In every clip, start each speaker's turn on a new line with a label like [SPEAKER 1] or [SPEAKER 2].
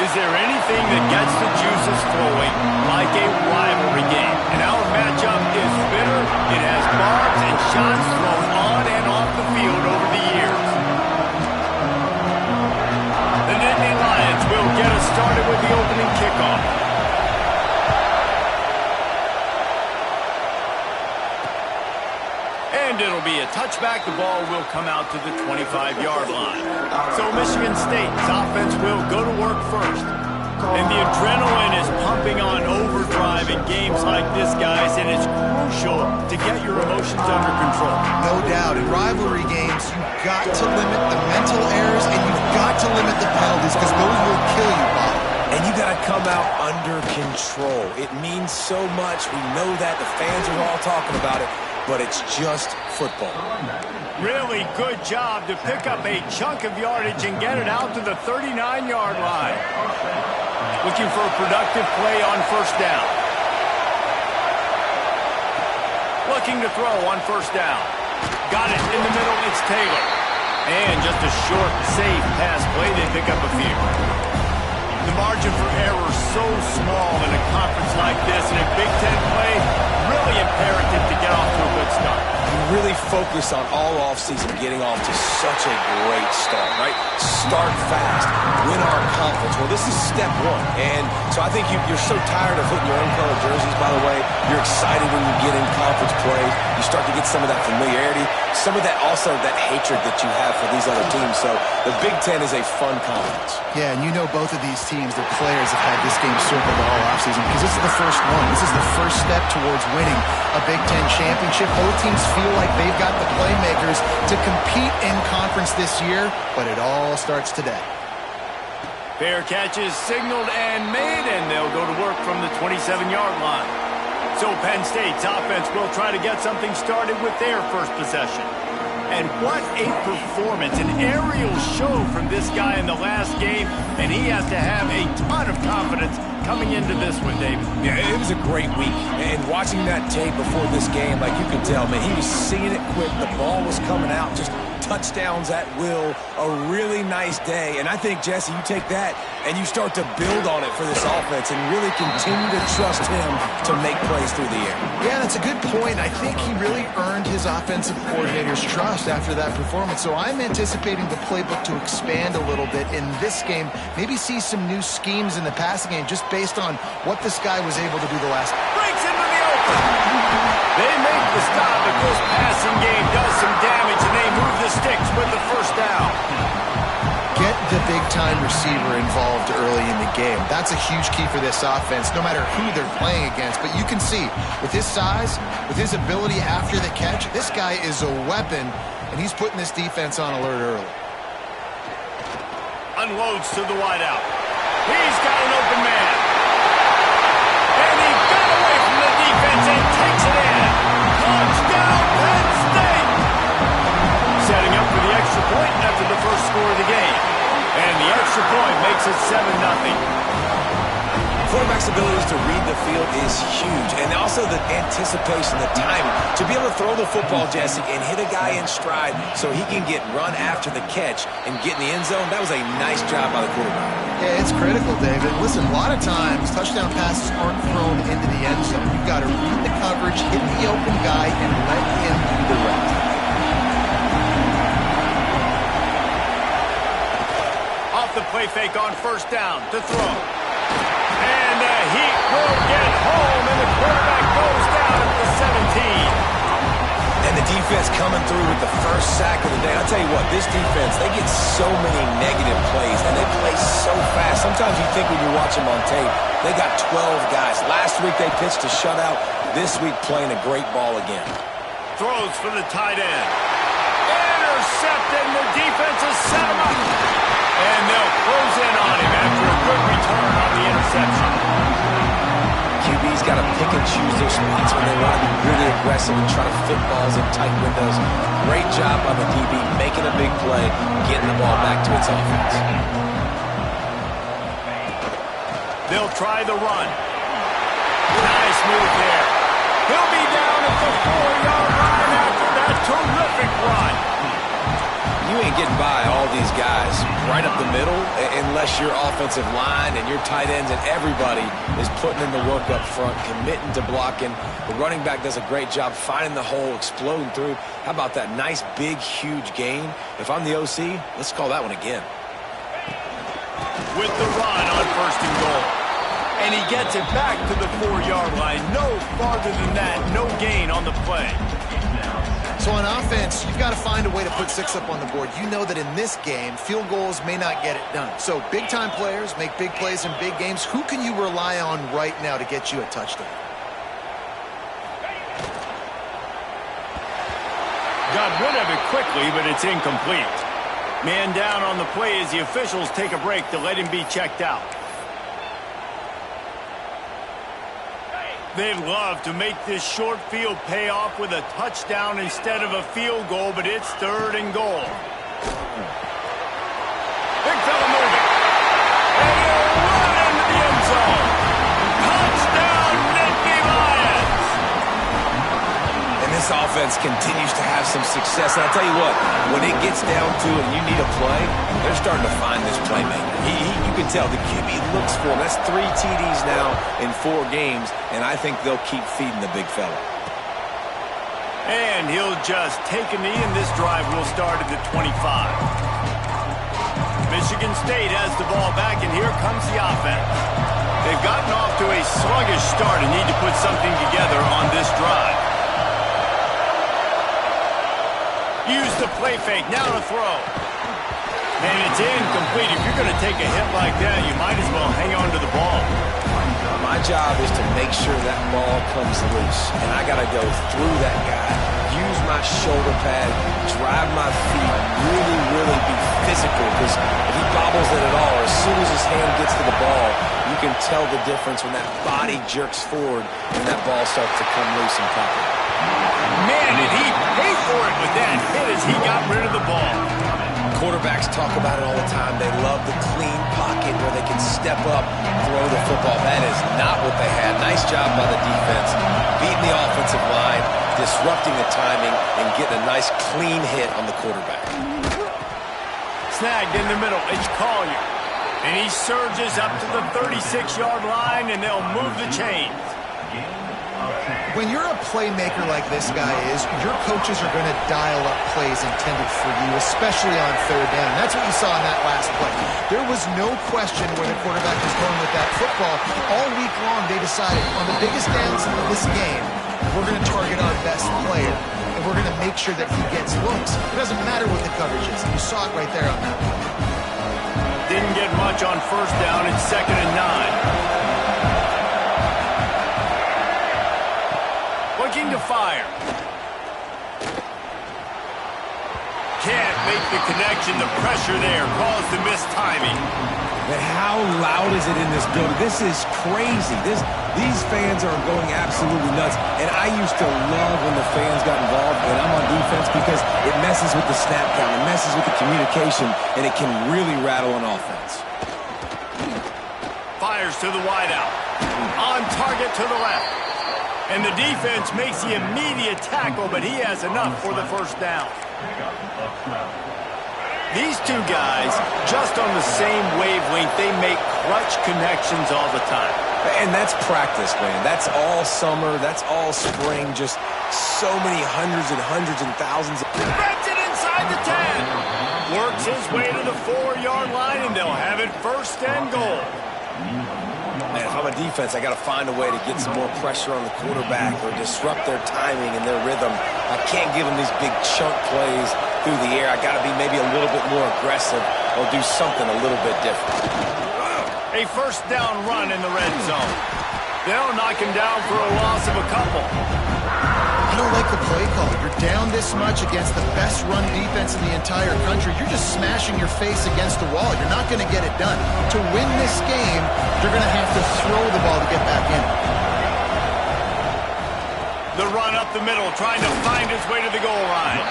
[SPEAKER 1] Is there anything that gets the juices flowing like a rivalry game? And our matchup is bitter. It has barbs and shots thrown on and off the field over the years. The Nittany Lions will get us started with the opening kickoff. And it'll be a touchback. The ball will come out to the 25-yard line. So Michigan State's offense will go to work first. And the adrenaline is pumping on overdrive in games like this, guys, and it's crucial to get your emotions under control.
[SPEAKER 2] No doubt. In rivalry games, you've got to limit the mental errors and you've got to limit the penalties because those will kill you, Bob.
[SPEAKER 3] And you got to come out under control. It means so much. We know that. The fans are all talking about it, but it's just football.
[SPEAKER 1] Really good job to pick up a chunk of yardage and get it out to the 39-yard line. Looking for a productive play on first down. Looking to throw on first down. Got it in the middle. It's Taylor. And just a short, safe pass play. They pick up a few. The margin for error so small in a conference like this, and a Big Ten play, really imperative to get off to a good start.
[SPEAKER 3] You really focus on all offseason getting off to such a great start, right? Start fast, win our conference. Well, this is step one. And so I think you're so tired of hitting your own color jerseys, by the way. You're excited when you get in conference play. You start to get some of that familiarity, some of that also that hatred that you have for these other teams. So the Big Ten is a fun conference.
[SPEAKER 2] Yeah, and you know both of these teams, their players have had this game circled all offseason because this is the first one. This is the first step towards winning a Big Ten championship. Both teams feel like they've got the playmakers to compete in conference this year, but it all starts today.
[SPEAKER 1] Fair catch is signaled and made, and they'll go to work from the 27-yard line. So Penn State's offense will try to get something started with their first possession. And what a performance, an aerial show from this guy in the last game, and he has to have a ton of confidence coming into this one, David.
[SPEAKER 3] Yeah, it was a great week, and watching that tape before this game, like you could tell, man, he was seeing it quick, the ball was coming out, just touchdowns at will, a really nice day. And I think, Jesse, you take that and you start to build on it for this offense and really continue to trust him to make plays through the air.
[SPEAKER 2] Yeah, that's a good point. I think he really earned his offensive coordinator's trust after that performance. So I'm anticipating the playbook to expand a little bit in this game, maybe see some new schemes in the passing game just based on what this guy was able to do the last.
[SPEAKER 1] Breaks into the open. They make the stop, but this passing game does some damage, and they move the sticks with the first down.
[SPEAKER 2] Get the big-time receiver involved early in the game. That's a huge key for this offense, no matter who they're playing against. But you can see, with his size, with his ability after the catch, this guy is a weapon, and he's putting this defense on alert early.
[SPEAKER 1] Unloads to the wideout. He's got an open man. And he got away from the defense and takes it in. Touchdown, Penn State! Setting up for the extra point after the first score of the game. And the extra point makes it 7-0.
[SPEAKER 3] Quarterback's abilities to read the field is huge, and also the anticipation, the timing. To be able to throw the football, Jesse, and hit a guy in stride so he can get run after the catch and get in the end zone, that was a nice job by the quarterback.
[SPEAKER 2] Yeah, it's critical, David. Listen, a lot of times touchdown passes aren't thrown into the end zone. You've got to read the coverage, hit the open guy, and let him do the rest.
[SPEAKER 1] Off the play fake on first down to throw. And the Heat will get home, and the quarterback goes down at the 17.
[SPEAKER 3] And the defense coming through with the first sack of the day. I'll tell you what, this defense, they get so many negative plays, and they play so fast. Sometimes you think when you watch them on tape, they got 12 guys. Last week they pitched a shutout. This week playing a great ball again.
[SPEAKER 1] Throws for the tight end. Intercepted, and the defense has set him up. And they'll close in on him after a good return on the interception.
[SPEAKER 3] QB's got to pick and choose their spots when they want to be really aggressive and try to fit balls in tight windows. Great job by the DB making a big play, getting the ball back to its offense.
[SPEAKER 1] They'll try the run. Nice move there. He'll be down at the 4-yard line after that terrific run.
[SPEAKER 3] You ain't getting by all these guys right up the middle unless your offensive line and your tight ends and everybody is putting in the work up front, committing to blocking. The running back does a great job finding the hole, exploding through. How about that nice, big, huge gain? If I'm the OC, let's call that one again.
[SPEAKER 1] With the run on 1st and goal. And he gets it back to the 4-yard line. No farther than that. No gain on the play.
[SPEAKER 2] So on offense, you've got to find a way to put 6 up on the board. You know that in this game, field goals may not get it done. So big-time players make big plays in big games. Who can you rely on right now to get you a touchdown?
[SPEAKER 1] Got rid of it quickly, but it's incomplete. Man down on the play as the officials take a break to let him be checked out. They'd love to make this short field pay off with a touchdown instead of a field goal, but it's 3rd and goal. Big fella moving. And he'll run into the end zone. Touchdown, Nittany Lions!
[SPEAKER 3] And this offense continues to have some success. And I'll tell you what, when it gets down to it and you need a play, they're starting to find this playmaker. You can tell the QB looks for him. That's 3 TDs now in 4 games, and I think they'll keep feeding the big fella.
[SPEAKER 1] And he'll just take a knee, and this drive will start at the 25. Michigan State has the ball back, and here comes the offense. They've gotten off to a sluggish start and need to put something together on this drive. Use the play fake, now to throw. And it's incomplete. If you're going to take a hit like that, you might as well hang on to the ball.
[SPEAKER 3] My job is to make sure that ball comes loose. And I got to go through that guy, use my shoulder pad, drive my feet, really be physical. Because if he bobbles it at all, or as soon as his hand gets to the ball, you can tell the difference when that body jerks forward and that ball starts to come loose and pop it.
[SPEAKER 1] Man, did he pay for it with that hit as he got rid of the ball.
[SPEAKER 3] Quarterbacks talk about it all the time. They love the clean pocket where they can step up, throw the football. That is not what they had. Nice job by the defense, beating the offensive line, disrupting the timing, and getting a nice clean hit on the quarterback.
[SPEAKER 1] Snagged in the middle. It's Collier. And he surges up to the 36-yard line, and they'll move the chains.
[SPEAKER 2] When you're a playmaker like this guy is, your coaches are going to dial up plays intended for you, especially on 3rd down. That's what you saw in that last play. There was no question where the quarterback was going with that football. All week long, they decided on the biggest downs of this game, we're going to target our best player, and we're going to make sure that he gets looks. It doesn't matter what the coverage is. You saw it right there on that play.
[SPEAKER 1] Didn't get much on 1st down. It's 2nd and 9. Looking to fire. Can't make the connection. The pressure there caused the missed timing.
[SPEAKER 3] But how loud is it in this building? This is crazy. These fans are going absolutely nuts. And I used to love when the fans got involved when I'm on defense because it messes with the snap count. It messes with the communication, and it can really rattle an offense.
[SPEAKER 1] Fires to the wideout. On target to the left. And the defense makes the immediate tackle, but he has enough for the 1st down. These two guys, just on the same wavelength, they make clutch connections all the time.
[SPEAKER 3] And that's practice, man. That's all summer. That's all spring. Just so many hundreds and thousands.
[SPEAKER 1] Spreads it inside the 10. Works his way to the 4-yard line, and they'll have it 1st and goal.
[SPEAKER 3] Man, if I'm a defense, I got to find a way to get some more pressure on the quarterback or disrupt their timing and their rhythm. I can't give them these big chunk plays through the air. I got to be maybe a little bit more aggressive or do something a little bit different.
[SPEAKER 1] A 1st down run in the red zone. They'll knock him down for a loss of a couple.
[SPEAKER 2] I don't like the play call. You're down this much against the best run defense in the entire country. You're just smashing your face against the wall. You're not going to get it done. To win this game, you're going to have to throw the ball to get back in.
[SPEAKER 1] The run up the middle, trying to find his way to the goal line.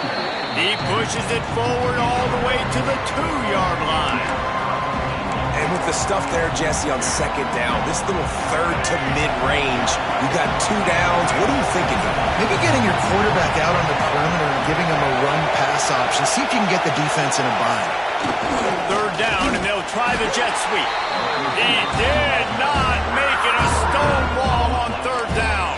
[SPEAKER 1] He pushes it forward all the way to the 2-yard line.
[SPEAKER 3] And with the stuff there, Jesse, on 2nd down, this little 3rd to mid-range, you got 2 downs. What are you thinking here?
[SPEAKER 2] Maybe getting your quarterback out on the perimeter and giving him a run-pass option. See if you can get the defense in a bind.
[SPEAKER 1] 3rd down, and they'll try the jet sweep. He did not make it a stone wall on third down.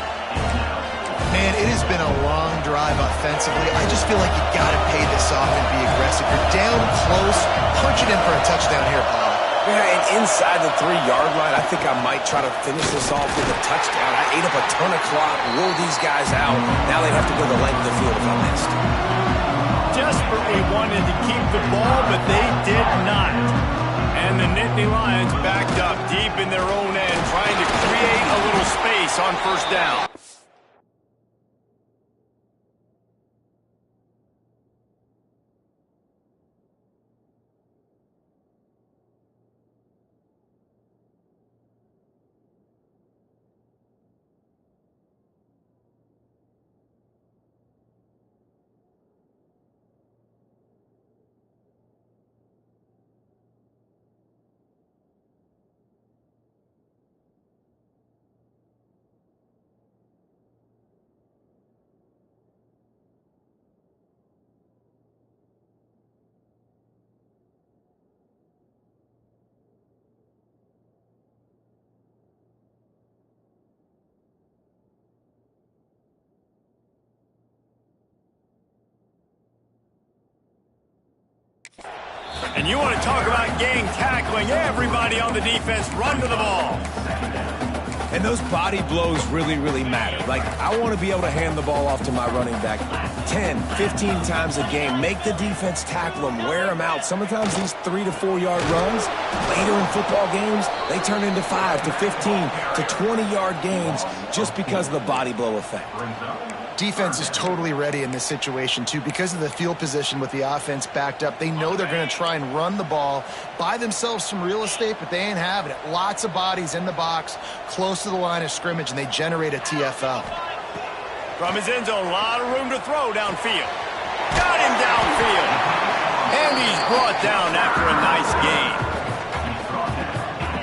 [SPEAKER 2] Man, it has been a long drive offensively. I just feel like you got to pay this off and be aggressive. You're down close. Punch it in for a touchdown here, Paul.
[SPEAKER 3] Yeah, and inside the 3-yard line, I think I might try to finish this off with a touchdown. I ate up a ton of clock, wore these guys out. Now they'd have to go the length of the field if I missed.
[SPEAKER 1] Desperately wanted to keep the ball, but they did not. And the Nittany Lions backed up deep in their own end, trying to create a little space on first down. And you want to talk about gang tackling. Everybody on the defense run to the ball.
[SPEAKER 3] And those body blows really, really matter. Like, I want to be able to hand the ball off to my running back 10, 15 times a game. Make the defense tackle them, wear them out. Sometimes these 3 to 4 yard runs, later in football games, they turn into 5 to 15 to 20-yard gains just because of the body blow effect.
[SPEAKER 2] Defense is totally ready in this situation, too. Because of the field position with the offense backed up, they know they're going to try and run the ball, buy themselves some real estate, but they ain't having it. Lots of bodies in the box, close to the line of scrimmage, and they generate a TFL.
[SPEAKER 1] From his end zone, a lot of room to throw downfield. Got him downfield. And he's brought down after a nice gain.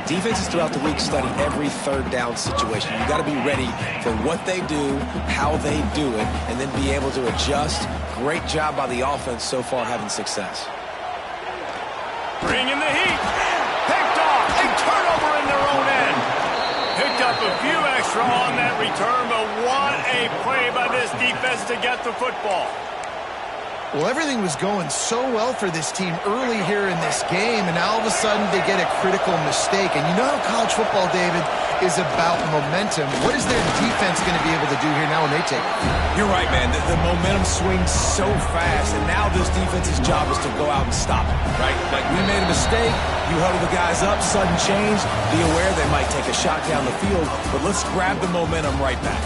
[SPEAKER 3] Defenses throughout the week study every third down situation. You got to be ready for what they do, how they do it, and then be able to adjust. Great job by the offense so far having success.
[SPEAKER 1] Bring in the heat. Picked off. A turnover in their own end. Picked up a few extra on that return, but what a play by this defense to get the football.
[SPEAKER 2] Well, everything was going so well for this team early here in this game, and now all of a sudden they get a critical mistake. And you know how college football, David, is about momentum. What is their defense going to be able to do here now when they take it?
[SPEAKER 3] You're right, man. The momentum swings so fast, and now this defense's job is to go out and stop it, right? Like, we made a mistake, you huddle the guys up, sudden change, be aware they might take a shot down the field, but let's grab the momentum right back.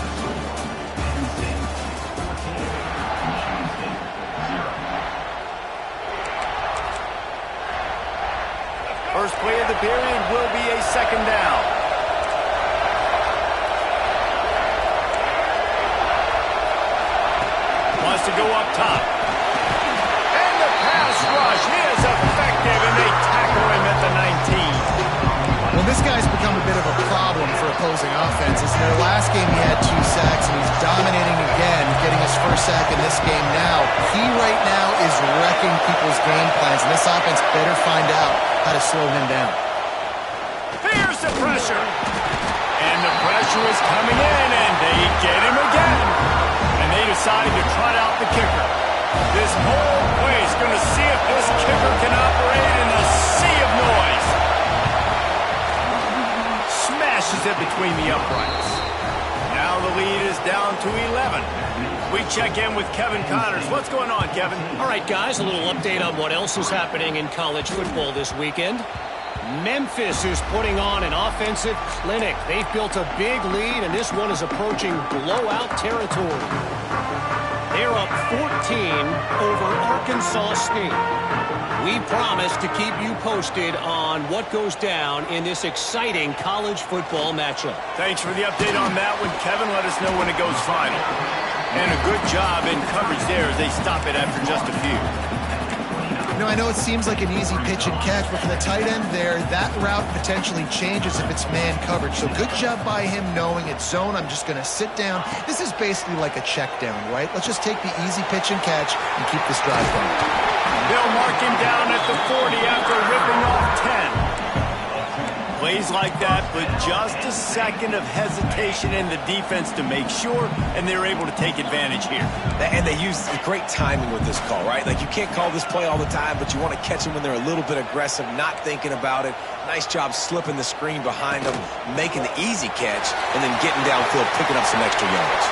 [SPEAKER 1] First play of the period will be a second down. Wants to go up top. And the pass rush is effective, and they tackle him at the 19.
[SPEAKER 2] Well, this guy's become a bit of a problem for opposing offenses. In their last game, he had 2 sacks, and he's dominating again, getting his first sack in this game now. He right now is wrecking people's game plans, and this offense better find out how to slow him down.
[SPEAKER 1] Here's the pressure. And the pressure is coming in, and they get him again. And they decide to trot out the kicker. This whole play is going to see if this kicker can operate in a sea of noise. Smashes it between the uprights. Now the lead is down to 11. We check in with Kevin Connors. What's going on, Kevin?
[SPEAKER 4] All right, guys, a little update on what else is happening in college football this weekend. Memphis is putting on an offensive clinic. They've built a big lead, and this one is approaching blowout territory. They're up 14 over Arkansas State. We promise to keep you posted on what goes down in this exciting college football matchup.
[SPEAKER 1] Thanks for the update on that one, Kevin. Let us know when it goes final. And a good job in coverage there as they stop it after just a few.
[SPEAKER 2] I know it seems like an easy pitch and catch, but for the tight end there, that route potentially changes if it's man coverage. So good job by him knowing it's zone. I'm just going to sit down. This is basically like a check down, right? Let's just take the easy pitch and catch and keep this drive going.
[SPEAKER 1] They'll mark him down at the 40 after ripping off 10. Plays like that, but just a second of hesitation in the defense to make sure, and they're able to take advantage here.
[SPEAKER 3] And they use great timing with this call, right? Like, you can't call this play all the time, but you want to catch them when they're a little bit aggressive, not thinking about it. Nice job slipping the screen behind them, making the easy catch, and then getting downfield, picking up some extra yards.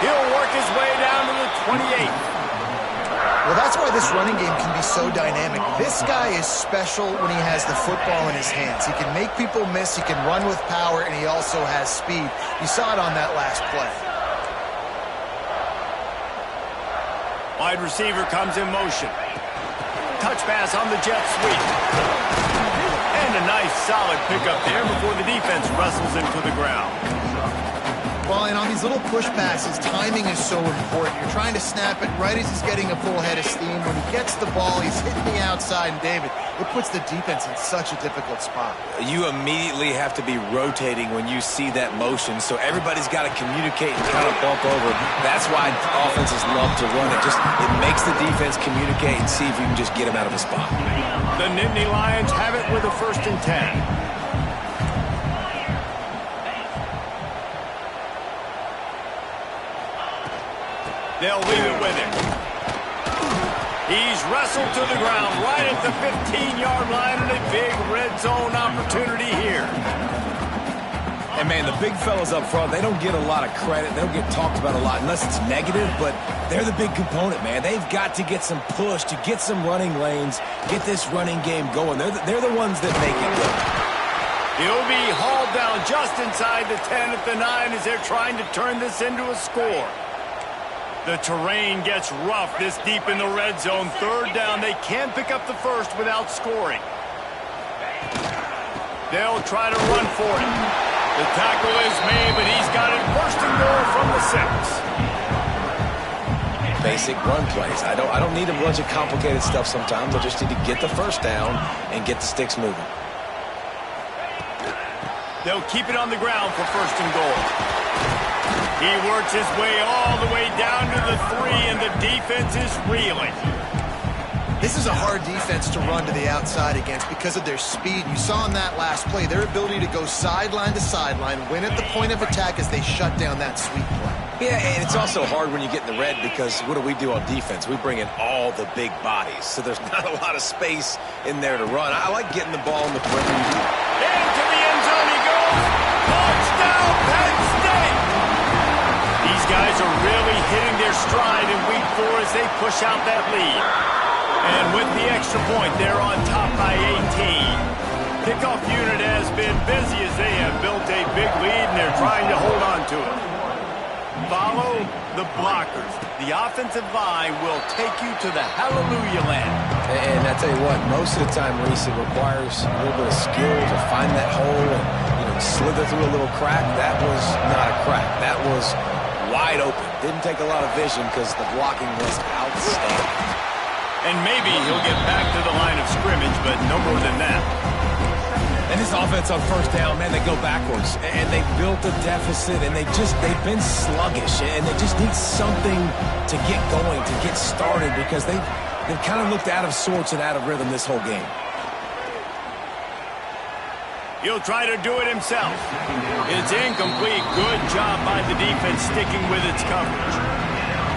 [SPEAKER 1] He'll work his way down to the 28.
[SPEAKER 2] Well, that's why this running game can be so dynamic. This guy is special when he has the football in his hands. He can make people miss, he can run with power, and he also has speed. You saw it on that last play.
[SPEAKER 1] Wide receiver comes in motion. Touch pass on the jet sweep. And a nice solid pickup there before the defense wrestles him to the ground.
[SPEAKER 2] Well, and on these little push passes, timing is so important. You're trying to snap it right as he's getting a full head of steam. When he gets the ball, he's hitting the outside, and David, it puts the defense in such a difficult spot.
[SPEAKER 3] You immediately have to be rotating when you see that motion, so everybody's got to communicate and kind of bump over. That's why offenses love to run it. It makes the defense communicate and see if you can just get him out of a spot.
[SPEAKER 1] The Nittany Lions have it with a 1st and 10. They'll leave it with him. He's wrestled to the ground right at the 15-yard line, and a big red zone opportunity here.
[SPEAKER 3] And, man, the big fellas up front, they don't get a lot of credit. They don't get talked about a lot unless it's negative, but they're the big component, man. They've got to get some push, to get some running lanes, get this running game going. They're the ones that make it go.
[SPEAKER 1] He'll be hauled down just inside the 10 at the 9 as they're trying to turn this into a score. The terrain gets rough this deep in the red zone. 3rd down. They can't pick up the first without scoring. They'll try to run for it. The tackle is made, but he's got it 1st and goal from the 6.
[SPEAKER 3] Basic run plays. I don't need a bunch of complicated stuff sometimes. I just need to get the first down and get the sticks moving.
[SPEAKER 1] They'll keep it on the ground for 1st and goal. He works his way all the way down to the 3, and the defense is reeling.
[SPEAKER 2] This is a hard defense to run to the outside against because of their speed. You saw in that last play their ability to go sideline to sideline, win at the point of attack as they shut down that sweep play.
[SPEAKER 3] Yeah, and it's also hard when you get in the red because what do on defense? We bring in all the big bodies, so there's not a lot of space in there to run. I like getting the ball in the perimeter.
[SPEAKER 1] Into the end zone he goes. Touchdown, Penn State! These guys are really hitting their stride in week 4 as they push out that lead. And with the extra point, they're on top by 18. Kickoff unit has been busy as they have built a big lead, and they're trying to hold on to it. Follow the blockers. The offensive line will take you to the hallelujah land.
[SPEAKER 3] And I tell you what, most of the time, Reese, it requires a little bit of skill to find that hole and slither through a little crack. That was not a crack. That was wide open. Didn't take a lot of vision because the blocking was outstanding.
[SPEAKER 1] And maybe he'll get back to the line of scrimmage, but no more than that.
[SPEAKER 3] And this offense on 1st down, man, they go backwards. And they built a deficit, and they've been sluggish. And they just need something to get going, to get started, because they've kind of looked out of sorts and out of rhythm this whole game.
[SPEAKER 1] He'll try to do it himself. It's incomplete. Good job by the defense sticking with its coverage.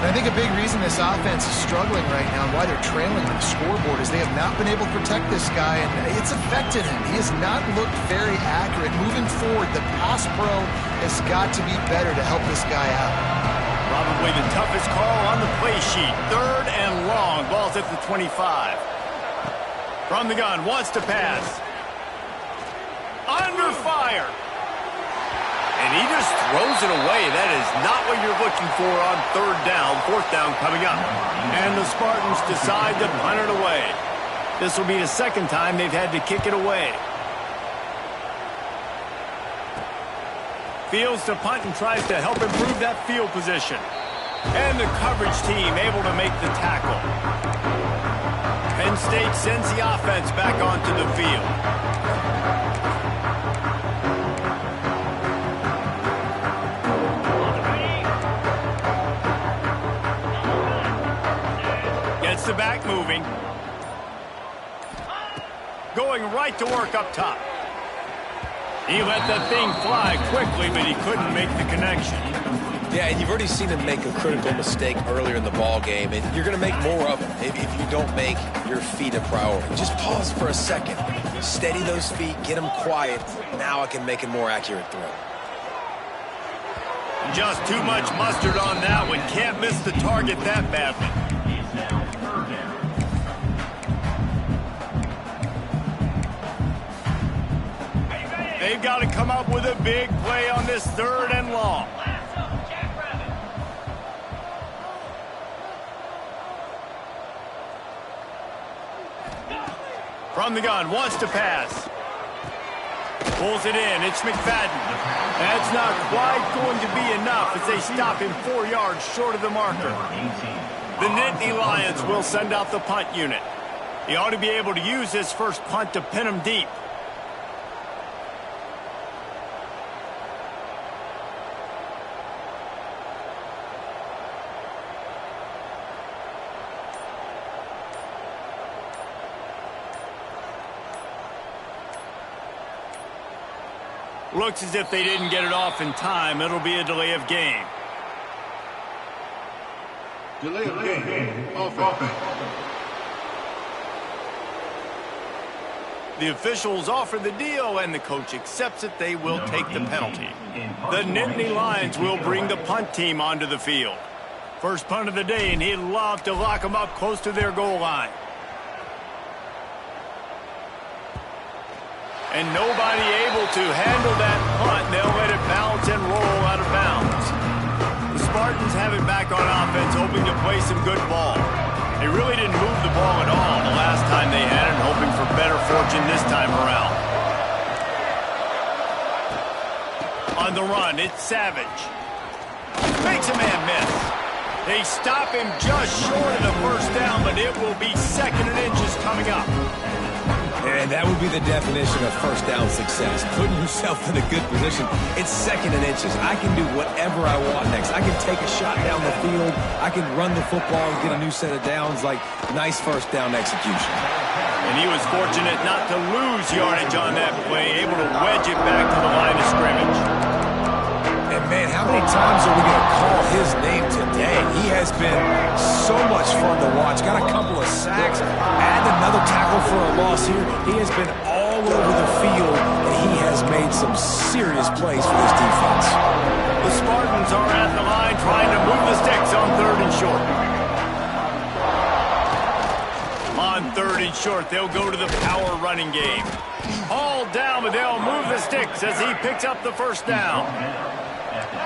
[SPEAKER 2] And I think a big reason this offense is struggling right now and why they're trailing on the scoreboard is they have not been able to protect this guy, and it's affected him. He has not looked very accurate. Moving forward, the pass pro has got to be better to help this guy out.
[SPEAKER 1] Probably the toughest call on the play sheet. 3rd and long. Ball's at the 25. From the gun, wants to pass. Under fire. And he just throws it away. That is not what you're looking for on 3rd down. 4th down coming up. And the Spartans decide to punt it away. This will be the 2nd time they've had to kick it away. Fields to punt and tries to help improve that field position. And the coverage team able to make the tackle. Penn Penn State sends the offense back onto the field. Gets the back moving. Going right to work up top. He let that thing fly quickly, but he couldn't make the connection.
[SPEAKER 3] Yeah, and you've already seen him make a critical mistake earlier in the ball game, and you're going to make more of them if you don't make your feet a priority. Just pause for a second. Steady those feet, get them quiet. Now I can make a more accurate throw.
[SPEAKER 1] Just too much mustard on that one. Can't miss the target that badly. They've got to come up with a big play on this 3rd and long. From the gun, wants to pass. Pulls it in, it's McFadden. That's not quite going to be enough as they stop him 4 yards short of the marker. The Nittany Lions will send out the punt unit. He ought to be able to use his first punt to pin him deep. Looks as if they didn't get it off in time. It'll be a delay of game.
[SPEAKER 5] Delay of game. Offense.
[SPEAKER 1] The officials offer the deal, and the coach accepts it. They will take the penalty. The Nittany Lions will bring the punt team onto the field. First punt of the day, and he'd love to lock them up close to their goal line. And nobody able to handle that punt. They'll let it bounce and roll out of bounds. The Spartans have it back on offense, hoping to play some good ball. They really didn't move the ball at all the last time they had it, hoping for better fortune this time around. On the run, it's Savage. Makes a man miss. They stop him just short of the first down, but it will be 2nd and inches coming up.
[SPEAKER 3] And that would be the definition of first down success. Putting yourself in a good position. It's 2nd and inches. I can do whatever I want next. I can take a shot down the field. I can run the football and get a new set of downs. Like, nice first down execution.
[SPEAKER 1] And he was fortunate not to lose yardage on that play, able to wedge it back to the line of scrimmage.
[SPEAKER 3] And, man, how many times are we going to call his name today? He has been so much fun to watch. Got a couple of sacks. Add another tackle for a loss here. He has been all over the field, and he has made some serious plays for this defense.
[SPEAKER 1] The Spartans are at the line trying to move the sticks on 3rd and short. On 3rd and short, they'll go to the power running game. All down, but they'll move the sticks as he picks up the first down.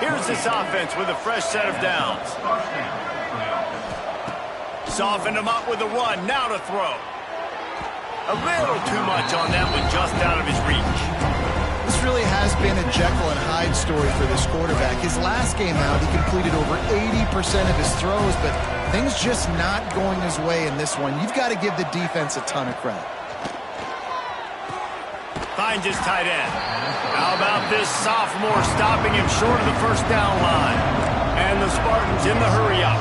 [SPEAKER 1] Here's this offense with a fresh set of downs. Softened him up with a run, now to throw. A little too much on that one, just out of his reach.
[SPEAKER 2] This really has been a Jekyll and Hyde story for this quarterback. His last game out, he completed over 80% of his throws, but things just not going his way in this one. You've got to give the defense a ton of credit.
[SPEAKER 1] Finds his tight end. How about this sophomore stopping him short of the first down line? And the Spartans in the hurry up.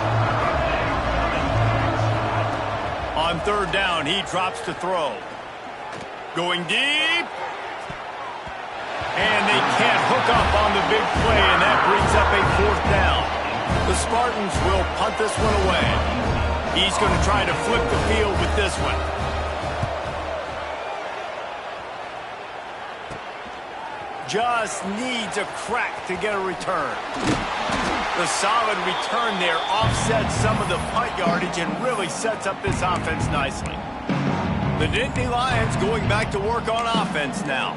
[SPEAKER 1] On 3rd down, he drops to throw. Going deep. And they can't hook up on the big play, and that brings up a 4th down. The Spartans will punt this one away. He's going to try to flip the field with this one. Just needs a crack to get a return. The solid return there offsets some of the punt yardage and really sets up this offense nicely. The Nittany Lions going back to work on offense now.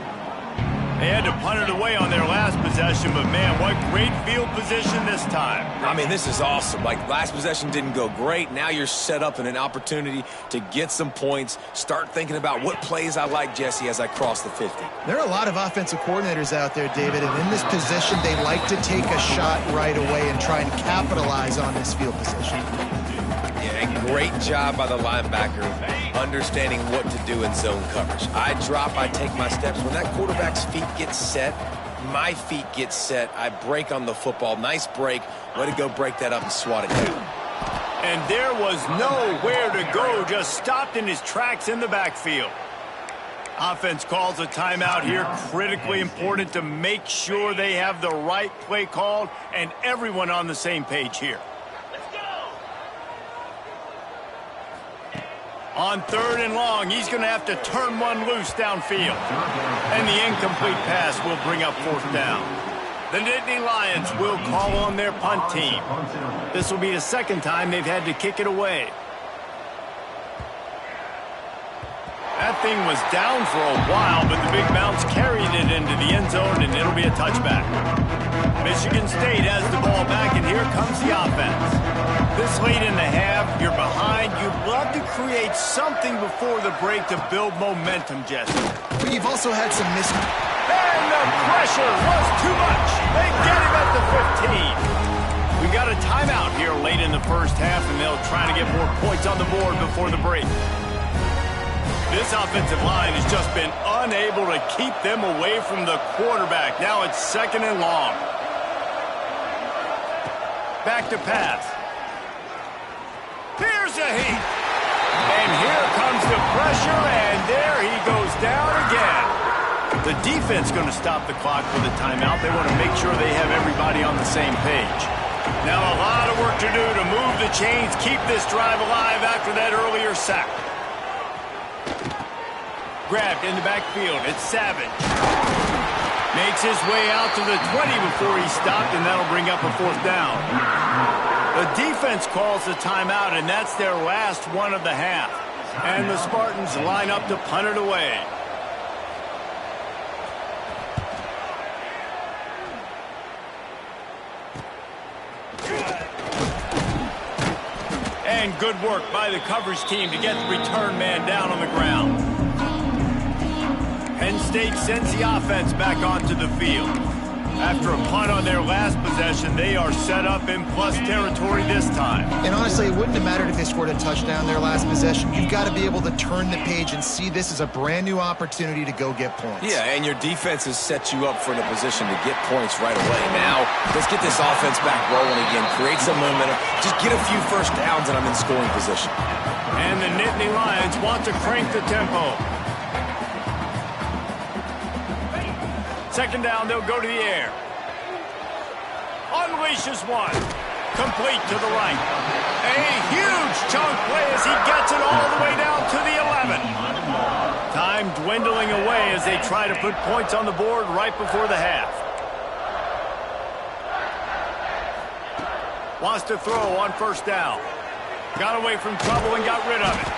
[SPEAKER 1] They had to punt it away on their last possession, but man, what great field position this time.
[SPEAKER 3] I mean, this is awesome. Like, last possession didn't go great. Now you're set up in an opportunity to get some points. Start thinking about what plays I like, Jesse, as I cross the 50.
[SPEAKER 2] There are a lot of offensive coordinators out there, David, and in this position, they like to take a shot right away and try and capitalize on this field position.
[SPEAKER 3] Yeah, Great job by the linebacker understanding what to do in zone coverage. I drop, I take my steps. When that quarterback's feet get set, my feet get set. I break on the football. Nice break. Way to go break that up and swat it down.
[SPEAKER 1] And there was nowhere to go, just stopped in his tracks in the backfield. Offense calls a timeout here. Critically important to make sure they have the right play called and everyone on the same page here. On 3rd and long, he's going to have to turn one loose downfield. And the incomplete pass will bring up 4th down. The Nittany Lions will call on their punt team. This will be the 2nd time they've had to kick it away. That thing was down for a while, but the big bounce carried it into the end zone, and it'll be a touchback. Michigan State has the ball back, and here comes the offense. This late in the half, you're behind. You'd love to create something before the break to build momentum, Jesse.
[SPEAKER 2] But you've also had some
[SPEAKER 1] And the pressure was too much. They get him at the 15. We got a timeout here late in the first half, and they'll try to get more points on the board before the break. This offensive line has just been unable to keep them away from the quarterback. Now it's 2nd and long. Back to pass. Here's a heat. And here comes the pressure, and there he goes down again. The defense going to stop the clock with a timeout. They want to make sure they have everybody on the same page. Now a lot of work to do to move the chains, keep this drive alive after that earlier sack. Grabbed in the backfield. It's Savage. Makes his way out to the 20 before he stopped, and that'll bring up a 4th down. The defense calls the timeout, and that's their last one of the half. And the Spartans line up to punt it away. And good work by the coverage team to get the return man down on the ground. Penn State sends the offense back onto the field. After a punt on their last possession, they are set up in plus territory this time.
[SPEAKER 2] And honestly, it wouldn't have mattered if they scored a touchdown their last possession. You've got to be able to turn the page and see this as a brand new opportunity to go get points.
[SPEAKER 3] Yeah, and your defense has set you up for a position to get points right away. Now, let's get this offense back rolling again. Create some momentum. Just get a few first downs, and I'm in scoring position.
[SPEAKER 1] And the Nittany Lions want to crank the tempo. 2nd down, they'll go to the air. Unleashes one. Complete to the right. A huge chunk play as he gets it all the way down to the 11. Time dwindling away as they try to put points on the board right before the half. Wants to throw on 1st down. Got away from trouble and got rid of it.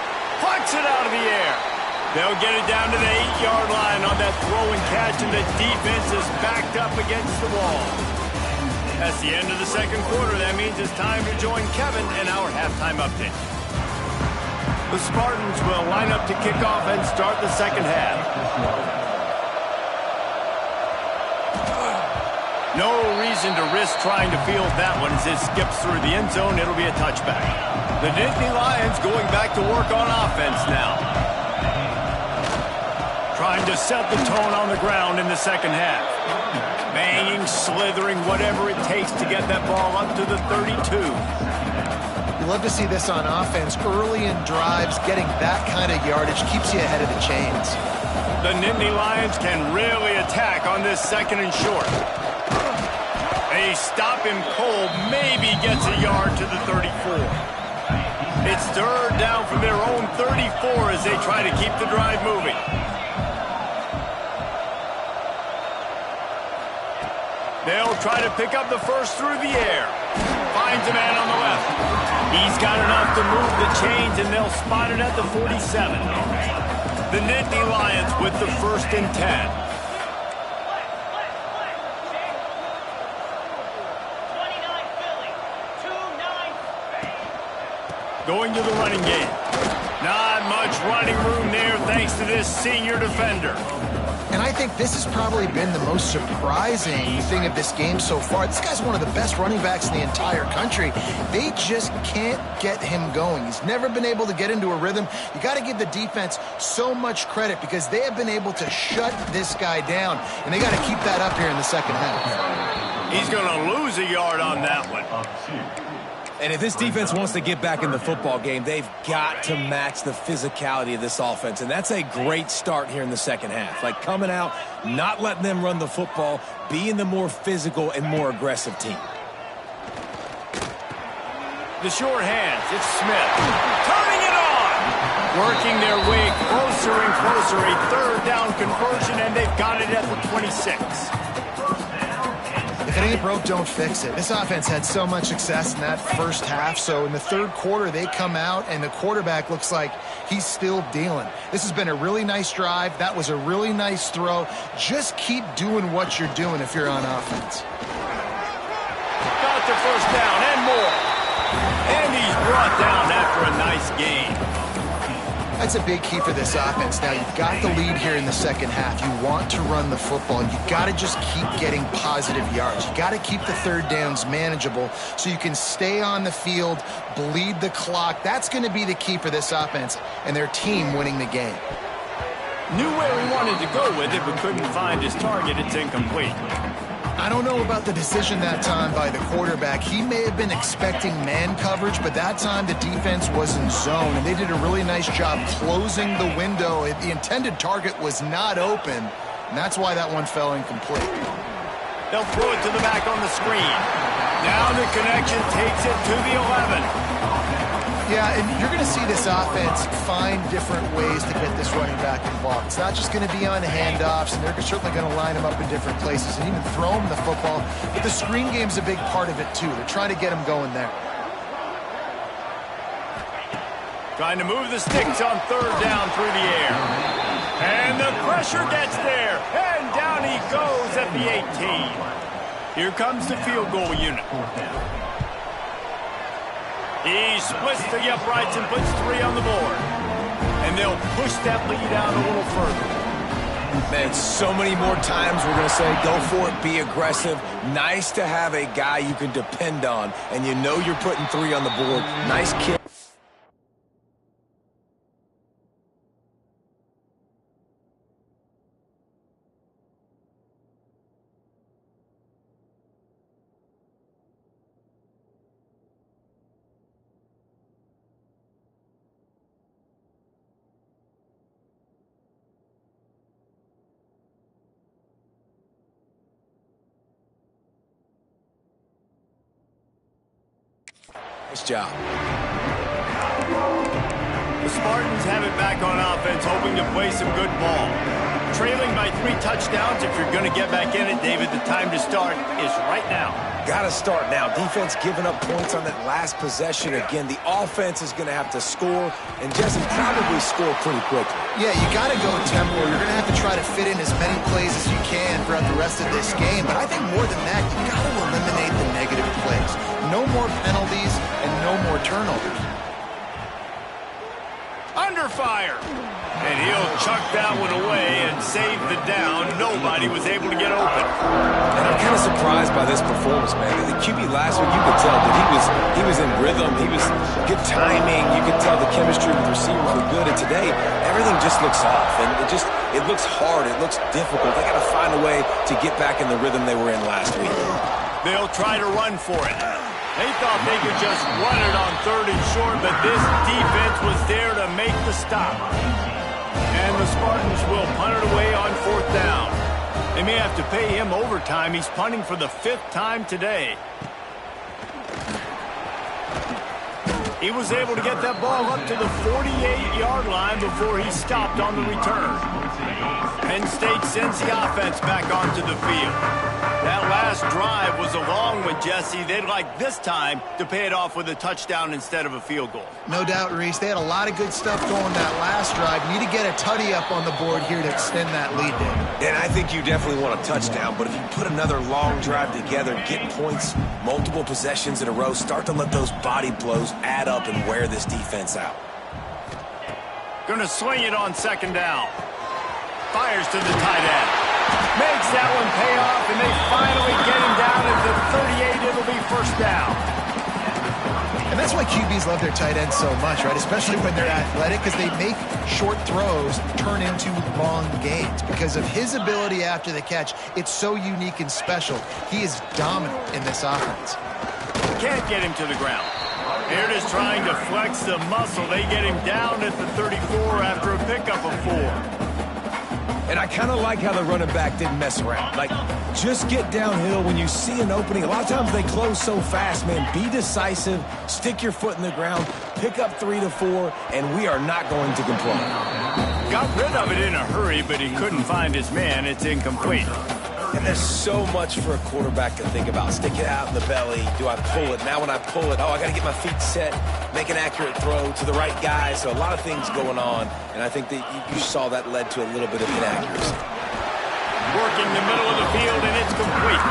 [SPEAKER 1] Plucks it out of the air. They'll get it down to the 8-yard line on that throw and catch, and the defense is backed up against the wall. That's the end of the 2nd quarter. That means it's time to join Kevin and our halftime update. The Spartans will line up to kick off and start the 2nd half. No reason to risk trying to field that one as it skips through the end zone. It'll be a touchback. The Nittany Lions going back to work on offense now. Trying to set the tone on the ground in the 2nd half. Banging, slithering, whatever it takes to get that ball up to the 32.
[SPEAKER 2] You love to see this on offense. Early in drives, getting that kind of yardage keeps you ahead of the chains.
[SPEAKER 1] The Nittany Lions can really attack on this 2nd and short. They stop him cold, maybe gets a yard to the 34. It's 3rd down from their own 34 as they try to keep the drive moving. They'll try to pick up the first through the air. Finds a man on the left. He's got enough to move the chains, and they'll spot it at the 47. The Nittany Lions with the 1st and 10. Going to the running game. Not much running room there thanks to this senior defender.
[SPEAKER 2] And I think this has probably been the most surprising thing of this game so far. This guy's one of the best running backs in the entire country. They just can't get him going. He's never been able to get into a rhythm. You got to give the defense so much credit because they have been able to shut this guy down, and they got to keep that up here in the second half.
[SPEAKER 1] He's going to lose a yard on that one.
[SPEAKER 3] And if this defense wants to get back in the football game, they've got to match the physicality of this offense. And that's a great start here in the second half. Like coming out, not letting them run the football, being the more physical and more aggressive team.
[SPEAKER 1] The short hands, it's Smith. Turning it on! Working their way closer and closer. A third down conversion, and they've got it at the 26.
[SPEAKER 2] If it ain't broke, don't fix it. This offense had so much success in that first half, so in the third quarter, they come out, and the quarterback looks like he's still dealing. This has been a really nice drive. That was a really nice throw. Just keep doing what you're doing if you're on offense.
[SPEAKER 1] Got the first down and more. And he's brought down after a nice game.
[SPEAKER 2] That's a big key for this offense. Now, you've got the lead here in the second half. You want to run the football. You've got to just keep getting positive yards. You've got to keep the third downs manageable so you can stay on the field, bleed the clock. That's going to be the key for this offense and their team winning the game.
[SPEAKER 1] Knew where he wanted to go with it, but couldn't find his target. It's incomplete.
[SPEAKER 2] I don't know about the decision that time by the quarterback. He may have been expecting man coverage, but that time the defense was in zone, and they did a really nice job closing the window. The intended target was not open, and that's why that one fell incomplete.
[SPEAKER 1] They'll throw it to the back on the screen. Now the connection takes it to the 11.
[SPEAKER 2] Yeah, and you're going to see this offense find different ways to get this running back involved. It's not just going to be on handoffs, and they're certainly going to line him up in different places and even throw him the football. But the screen game's a big part of it, too. They're trying to get him going there.
[SPEAKER 1] Trying to move the sticks on third down through the air. And the pressure gets there. And down he goes at the 18. Here comes the field goal unit. He splits the uprights and puts 3 on the board. And they'll push that lead out a little further.
[SPEAKER 3] Man, so many more times we're going to say, go for it, be aggressive. Nice to have a guy you can depend on, and you know you're putting 3 on the board. Nice kick. Nice job.
[SPEAKER 1] The Spartans have it back on offense, hoping to play some good ball. Trailing by 3 touchdowns, if you're going to get back in it, David, the time to start is right now.
[SPEAKER 3] Got to start now. Defense giving up points on that last possession. Again, the offense is going to have to score, and Jesse probably score pretty quickly.
[SPEAKER 2] Yeah, you got to go tempo. You're going to have to try to fit in as many plays as you can throughout the rest of this game. But I think more than that, you got to eliminate the negative plays. No more penalties and no more turnovers.
[SPEAKER 1] Under fire. And he'll chuck that one away and save the down. Nobody was able to get open.
[SPEAKER 3] And I'm kind of surprised by this performance, man. The QB last week, you could tell that he was in rhythm. He was good timing. You could tell the chemistry with receivers were good. And today, everything just looks off. And it looks hard. It looks difficult. They got to find a way to get back in the rhythm they were in last week.
[SPEAKER 1] They'll try to run for it. They thought they could just run it on 3rd and short, but this defense was there to make the stop. And the Spartans will punt it away on 4th down. They may have to pay him overtime. He's punting for the 5th time today. He was able to get that ball up to the 48-yard line before he stopped on the return. Penn State sends the offense back onto the field. That last drive was a long one, Jesse. They'd like this time to pay it off with a touchdown instead of a field goal.
[SPEAKER 2] No doubt, Reese. They had a lot of good stuff going that last drive. Need to get a tutty up on the board here to extend that lead, David.
[SPEAKER 3] And I think you definitely want a touchdown, but if you put another long drive together, get points, multiple possessions in a row, start to let those body blows add up and wear this defense out.
[SPEAKER 1] Gonna swing it on 2nd down. Fires to the tight end. Makes that one pay off, and they finally get him down at the 38. It'll be first down.
[SPEAKER 2] And that's why QBs love their tight ends so much, right? Especially when they're athletic, because they make short throws turn into long gains. Because of his ability after the catch, it's so unique and special. He is dominant in this offense.
[SPEAKER 1] Can't get him to the ground. They're just trying to flex the muscle. They get him down at the 34 after a pickup of 4.
[SPEAKER 3] And I kind of like how the running back didn't mess around. Like, just get downhill when you see an opening. A lot of times they close so fast, man. Be decisive, stick your foot in the ground, pick up 3 to 4, and we are not going to complain.
[SPEAKER 1] Got rid of it in a hurry, but he couldn't find his man. It's incomplete.
[SPEAKER 3] And there's so much for a quarterback to think about. Stick it out in the belly. Do I pull it? Now when I pull it, I got to get my feet set, make an accurate throw to the right guy. So a lot of things going on, and I think that you saw that led to a little bit of inaccuracy.
[SPEAKER 1] Working the middle of the field, and it's complete.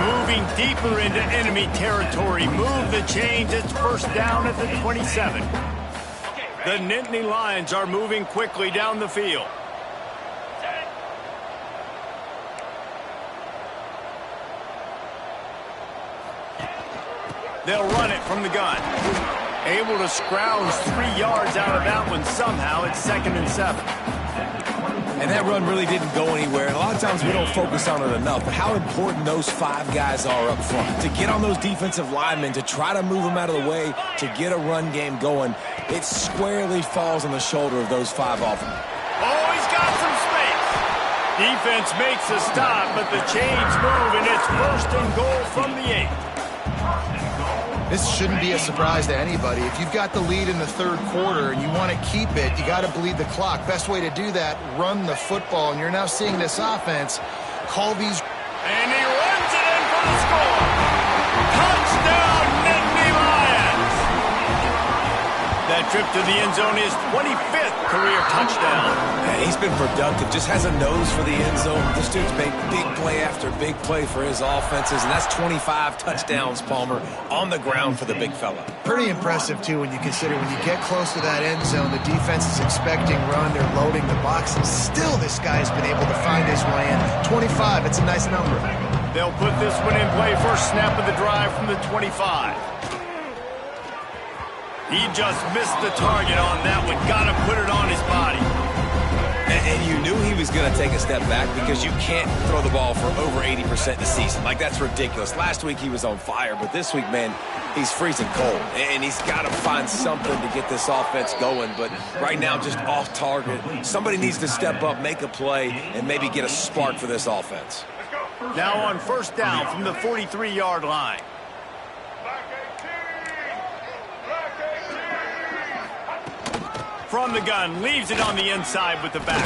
[SPEAKER 1] Moving deeper into enemy territory. Move the chains. It's first down at the 27. The Nittany Lions are moving quickly down the field. They'll run it from the gun. Able to scrounge 3 yards out of that one somehow. It's 2nd and 7.
[SPEAKER 3] And that run really didn't go anywhere. And a lot of times we don't focus on it enough. But how important those 5 guys are up front. To get on those defensive linemen, to try to move them out of the way, to get a run game going, it squarely falls on the shoulder of those 5 offense.
[SPEAKER 1] Oh, he's got some space. Defense makes a stop, but the chains move, and it's 1st and goal from the 8.
[SPEAKER 2] This shouldn't be a surprise to anybody. If you've got the lead in the 3rd quarter and you want to keep it, you got to bleed the clock. Best way to do that, run the football. And you're now seeing this offense call these.
[SPEAKER 1] And he runs it in for the score. Touchdown, Nittany Lions. That trip to the end zone is 25th career touchdown.
[SPEAKER 3] Yeah, he's been productive. Just has a nose for the end zone. This dude's made big play after big play for his offenses, and that's 25 touchdowns, Palmer, on the ground for the big fella.
[SPEAKER 2] Pretty impressive, too, when you consider when you get close to that end zone, the defense is expecting run. They're loading the boxes. Still, this guy's been able to find his way in. 25, it's a nice number.
[SPEAKER 1] They'll put this one in play. First snap of the drive from the 25. He just missed the target on that one. Got to put it on his body.
[SPEAKER 3] And you knew he was going to take a step back because you can't throw the ball for over 80% in the season. Like, that's ridiculous. Last week he was on fire, but this week, man, he's freezing cold. And he's got to find something to get this offense going. But right now, just off target. Somebody needs to step up, make a play, and maybe get a spark for this offense.
[SPEAKER 1] Now on first down from the 43-yard line. From the gun, leaves it on the inside with the back.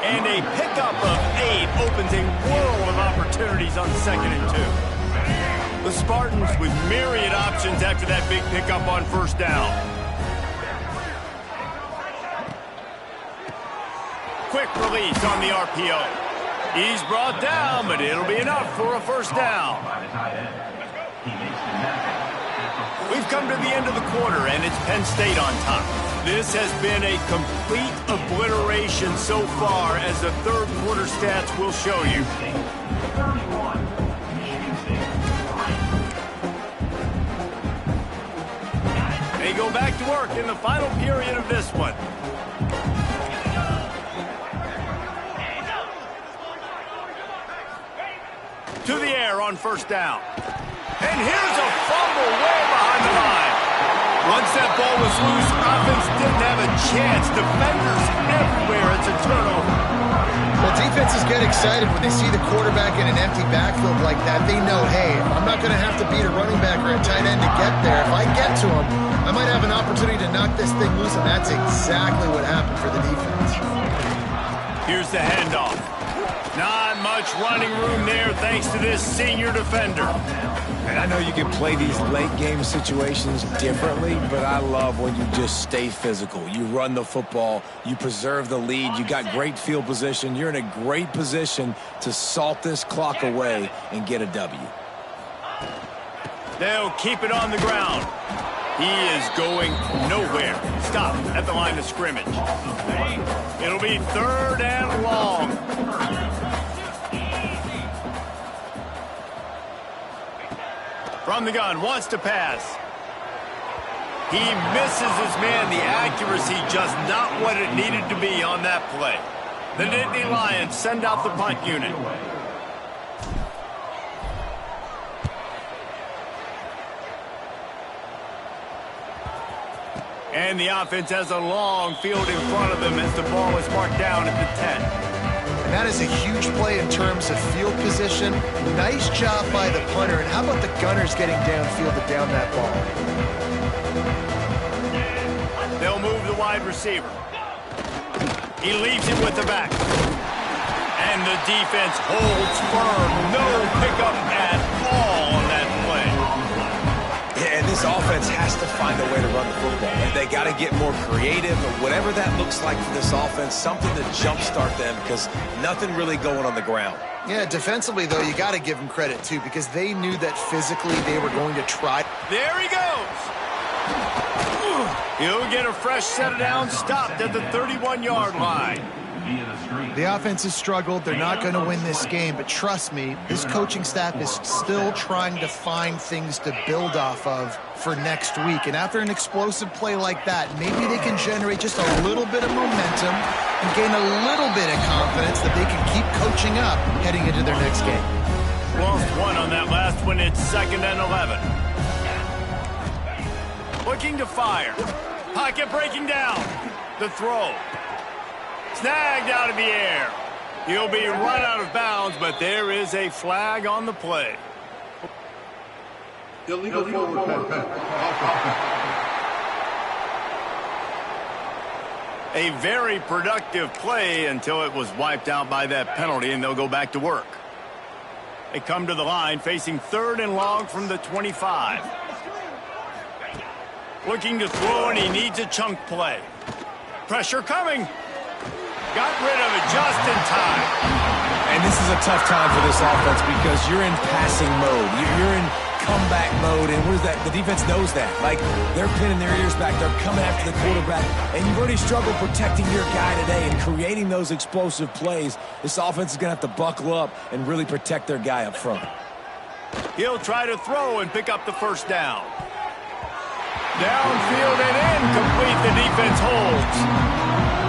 [SPEAKER 1] And a pickup of 8 opens a world of opportunities on 2nd and 2. The Spartans with myriad options after that big pickup on first down. Quick release on the RPO. He's brought down, but it'll be enough for a first down. We've come to the end of the quarter, and it's Penn State on top. This has been a complete obliteration so far, as the 3rd quarter stats will show you. They go back to work in the final period of this one. To the air on first down. And here's a fumble way behind the line. Once that ball was loose, offense didn't have a chance. Defenders everywhere. It's a turnover.
[SPEAKER 2] Well, defenses get excited when they see the quarterback in an empty backfield like that. They know, hey, I'm not going to have to beat a running back or a tight end to get there. If I get to him, I might have an opportunity to knock this thing loose, and that's exactly what happened for the defense.
[SPEAKER 1] Here's the handoff. Not much running room there thanks to this senior defender.
[SPEAKER 3] And I know you can play these late-game situations differently, but I love when you just stay physical. You run the football, you preserve the lead, you got great field position. You're in a great position to salt this clock away and get a W.
[SPEAKER 1] They'll keep it on the ground. He is going nowhere. stop at the line of scrimmage. It'll be 3rd and long. From the gun, wants to pass. He misses his man. The accuracy just not what it needed to be on that play. The Nittany Lions send out the punt unit. And the offense has a long field in front of them as the ball is marked down at the 10.
[SPEAKER 2] And that is a huge play in terms of field position. Nice job by the punter. And how about the gunners getting downfield to down that ball?
[SPEAKER 1] They'll move the wide receiver. He leaves it with the back. And the defense holds firm. No pickup at all on that play.
[SPEAKER 3] Yeah, and this offense has to find a way to run the football. They got to get more creative, or whatever that looks like for this offense, something to jumpstart them, because nothing really going on the ground.
[SPEAKER 2] Yeah, defensively, though, you got to give them credit, too, because they knew that physically they were going to try.
[SPEAKER 1] There he goes. He'll get a fresh set down, stopped at the 31-yard line.
[SPEAKER 2] The offense has struggled. They're not going to win this game, but trust me, this coaching staff is still trying to find things to build off of for next week. And after an explosive play like that, maybe they can generate just a little bit of momentum and gain a little bit of confidence that they can keep coaching up heading into their next game.
[SPEAKER 1] Lost one on that last one. It's 2nd and 11. Looking to fire. Pocket breaking down. The throw. Snagged out of the air. He'll be run out of bounds, but there is a flag on the play.
[SPEAKER 5] Illegal forward pass.
[SPEAKER 1] A very productive play until it was wiped out by that penalty, and they'll go back to work. They come to the line facing 3rd and long from the 25. Looking to throw, and he needs a chunk play. Pressure coming. Got rid of it just in time.
[SPEAKER 3] And this is a tough time for this offense because you're in passing mode. You're in comeback mode, and what is that? The defense knows that. Like, they're pinning their ears back. They're coming after the quarterback, and you've already struggled protecting your guy today and creating those explosive plays. This offense is going to have to buckle up and really protect their guy up front.
[SPEAKER 1] He'll try to throw and pick up the first down. Downfield and incomplete. The defense holds.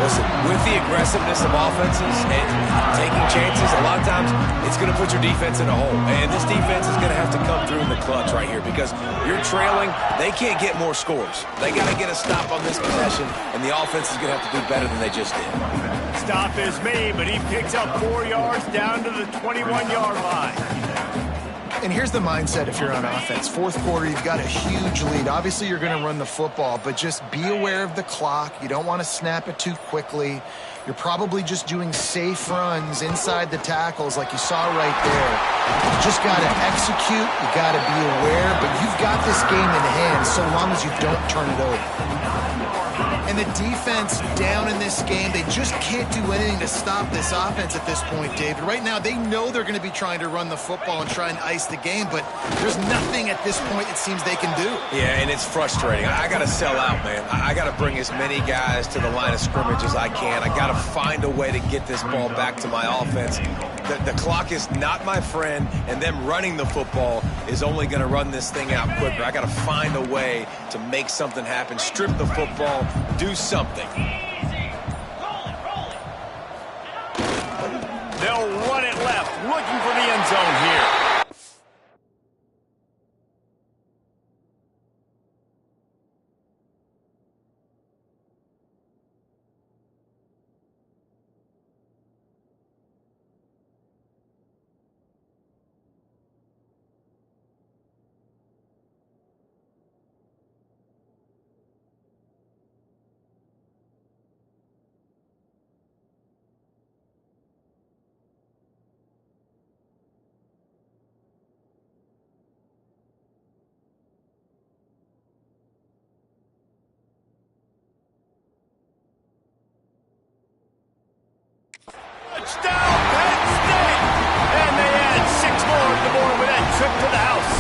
[SPEAKER 3] Listen, with the aggressiveness of offenses and taking chances, a lot of times it's going to put your defense in a hole. And this defense is going to have to come through in the clutch right here because you're trailing. They can't get more scores. They got to get a stop on this possession, and the offense is going to have to do better than they just did.
[SPEAKER 1] Stop is made, but he picks up 4 yards down to the 21-yard line.
[SPEAKER 2] And here's the mindset if you're on offense. 4th quarter, you've got a huge lead. Obviously, you're going to run the football, but just be aware of the clock. You don't want to snap it too quickly. You're probably just doing safe runs inside the tackles like you saw right there. You just got to execute. You got to be aware, but you've got this game in hand so long as you don't turn it over. And the defense down in this game, they just can't do anything to stop this offense at this point, David. Right now, they know they're going to be trying to run the football and try and ice the game, but there's nothing at this point it seems they can do.
[SPEAKER 3] Yeah, and it's frustrating. I got to sell out, man. I got to bring as many guys to the line of scrimmage as I can. I got to find a way to get this ball back to my offense. The clock is not my friend, and them running the football is only going to run this thing out quicker. I got to find a way to make something happen, strip the football, do something.
[SPEAKER 1] They'll run it left, looking for the end zone here. Touchdown, Penn State! And they add 6 more to the board with that trip to the house.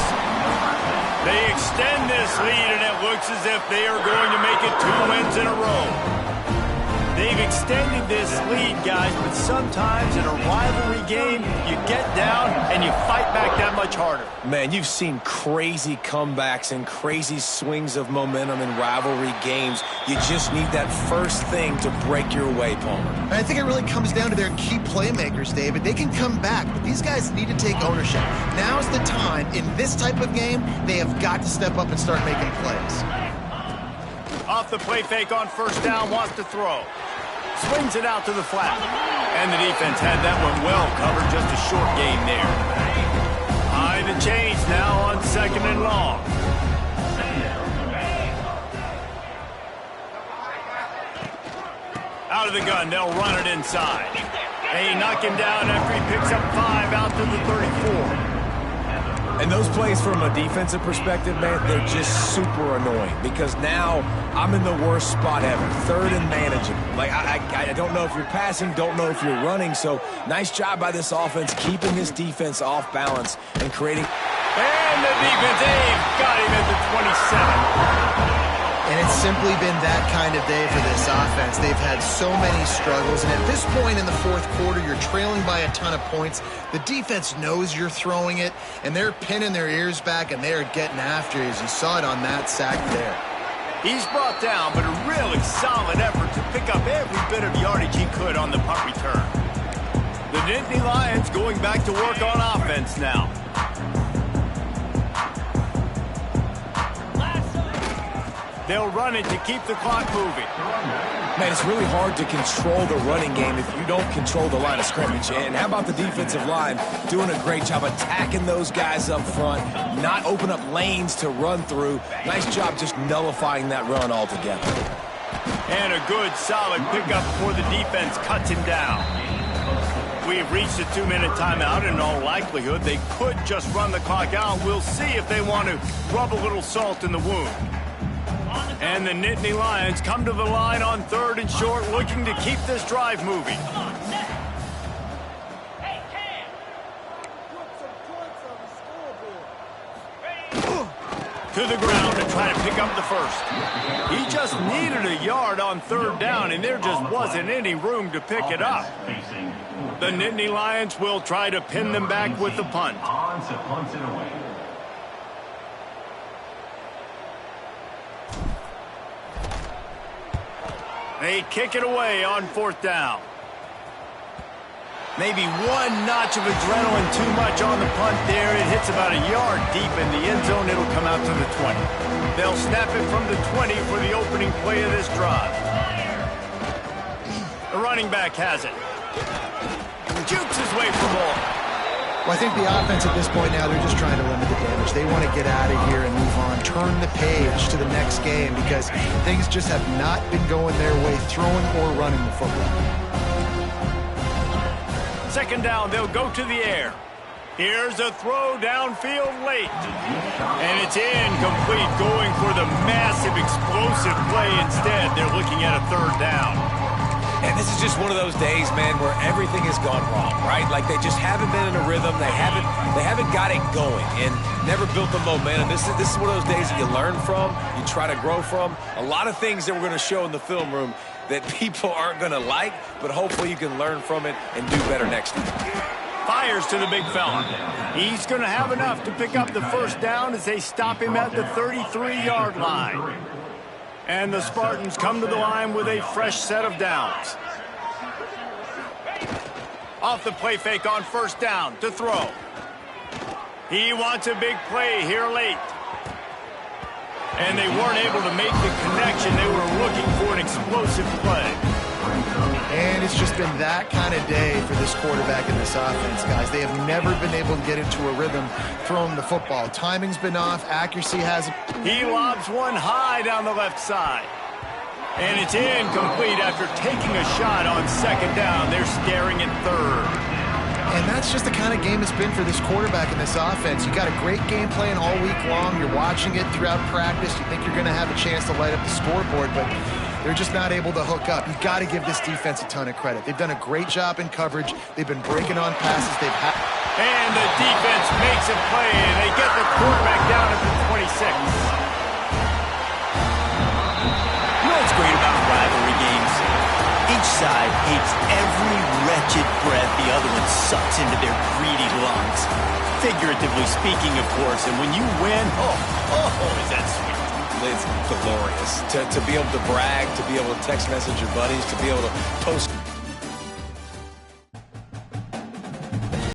[SPEAKER 1] They extend this lead, and it looks as if they are going to make it 2 wins turnovers in a row. They've extended this lead, guys, but sometimes in a rivalry game, you get down and you fight back that much harder.
[SPEAKER 3] Man, you've seen crazy comebacks and crazy swings of momentum in rivalry games. You just need that first thing to break your way, Palmer.
[SPEAKER 2] And I think it really comes down to their key playmakers, David. They can come back, but these guys need to take ownership. Now's the time. In this type of game, they have got to step up and start making plays.
[SPEAKER 1] Off the play fake on first down, wants to throw. Swings it out to the flat. And the defense had that one well covered, just a short gain there. High the change now on 2nd and long. Out of the gun, they'll run it inside. They knock him down after he picks up 5 out to the 34.
[SPEAKER 3] And those plays from a defensive perspective, man, they're just super annoying because now I'm in the worst spot ever. 3rd and manageable. Like, I don't know if you're passing, don't know if you're running. So nice job by this offense keeping this defense off balance and creating.
[SPEAKER 1] And the defense, they've got him at the 27.
[SPEAKER 2] And it's simply been that kind of day for this offense. They've had so many struggles, and at this point in the 4th quarter, you're trailing by a ton of points. The defense knows you're throwing it, and they're pinning their ears back, and they're getting after you, as you saw it on that sack there.
[SPEAKER 1] He's brought down, but a really solid effort to pick up every bit of yardage he could on the punt return. The Nittany Lions going back to work on offense now. They'll run it to keep the clock moving.
[SPEAKER 3] Man, it's really hard to control the running game if you don't control the line of scrimmage. And how about the defensive line doing a great job attacking those guys up front, not open up lanes to run through. Nice job just nullifying that run altogether.
[SPEAKER 1] And a good, solid pickup before the defense cuts him down. We've reached a 2-minute timeout. In all likelihood, they could just run the clock out. We'll see if they want to rub a little salt in the wound. And the Nittany Lions come to the line on 3rd and short, looking to keep this drive moving. To the ground to try to pick up the first. He just needed a yard on 3rd down, and there just wasn't any room to pick it up. The Nittany Lions will try to pin them back with the punt. They kick it away on 4th down. Maybe one notch of adrenaline too much on the punt there. It hits about a yard deep in the end zone. It'll come out to the 20. They'll snap it from the 20 for the opening play of this drive. The running back has it. Jukes his way for more.
[SPEAKER 2] Well, I think the offense at this point now, they're just trying to limit the damage. They want to get out of here and move on, turn the page to the next game because things just have not been going their way, throwing or running the football.
[SPEAKER 1] 2nd down, they'll go to the air. Here's a throw downfield late. And it's incomplete, going for the massive explosive play instead. They're looking at a 3rd down.
[SPEAKER 3] And this is just one of those days, man, where everything has gone wrong, right? Like they just haven't been in a rhythm. They haven't got it going and never built the momentum. This is one of those days that you learn from, you try to grow from. A lot of things that we're going to show in the film room that people aren't going to like, but hopefully you can learn from it and do better next time.
[SPEAKER 1] Fires to the big fella. He's going to have enough to pick up the 1st down as they stop him at the 33-yard line. And the Spartans come to the line with a fresh set of downs. Off the play fake on 1st down to throw. He wants a big play here late. And they weren't able to make the connection. They were looking for an explosive play.
[SPEAKER 2] And it's just been that kind of day for this quarterback and this offense, guys. They have never been able to get into a rhythm throwing the football. Timing's been off. Accuracy hasn't.
[SPEAKER 1] He lobs one high down the left side. And it's incomplete after taking a shot on 2nd down. They're staring at 3rd.
[SPEAKER 2] And that's just the kind of game it's been for this quarterback and this offense. You got a great game plan all week long. You're watching it throughout practice. You think you're going to have a chance to light up the scoreboard, but they're just not able to hook up. You've got to give this defense a ton of credit. They've done a great job in coverage. They've been breaking on passes.
[SPEAKER 1] And the defense makes a play, and they get the quarterback down at the 26. You know what's great about side hates every wretched breath the other one sucks into their greedy lungs. Figuratively speaking, of course, and when you win, is that sweet.
[SPEAKER 3] It's glorious. To be able to brag, to be able to text message your buddies, to be able to post